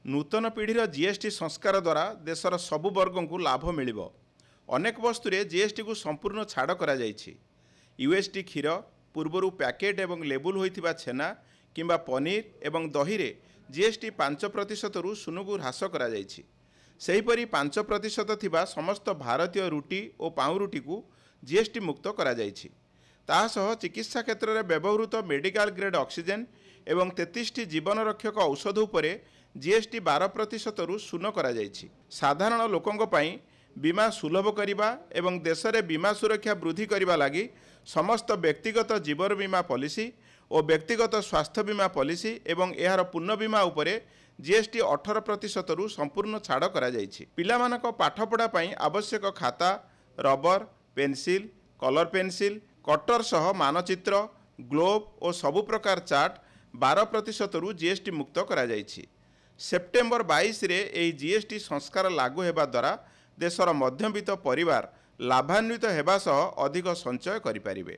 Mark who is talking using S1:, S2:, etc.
S1: नूतन पीढ़ीर GST संस्कार द्वारा देशर सबु वर्ग को लाभ मिल अनेक वस्तुरे जीएसटी को संपूर्ण छाड़ करा यूएसटी क्षीर पूर्वर पैकेट एवं लेबुल होइथिबा छेना किंबा पनीर एवं दही रे जीएसटी 5% रु शून्य को ह्रास करा सेहीपरि 5% थिबा समस्त भारतीय रुटी और पाउरुटी को जीएसटी मुक्त करा तासह चिकित्सा क्षेत्र में व्यवहृत मेडिकल ग्रेड ऑक्सीजन एवं 33 जीवन रक्षक औषध उपरे जीएसटी 12% रु शून्य करा साधारण लोकों पई बीमा सुलभ करिबा एवं देश में बीमा सुरक्षा वृद्धि करने लगी समस्त व्यक्तिगत जीवन बीमा पॉलिसी और व्यक्तिगत स्वास्थ्य बीमा पॉलिसी एवं यार पूर्ण बीमा उपरे जीएसटी 18% रु संपूर्ण छाड़ करा पिलामानक पाठपढ़ा पई आवश्यक खाता rubber pencil colour pencil cutter सह मानचित्र ग्लोब और सबु प्रकार चार्ट 12% रु जीएसटी मुक्त करा सेप्टेम्बर 22 रे एही जीएसटी संस्कार लागू हेबा द्वारा देशर मध्यवित्त परिवार लाभान्वित हेबा सह अधिक संचय करिपारिबे।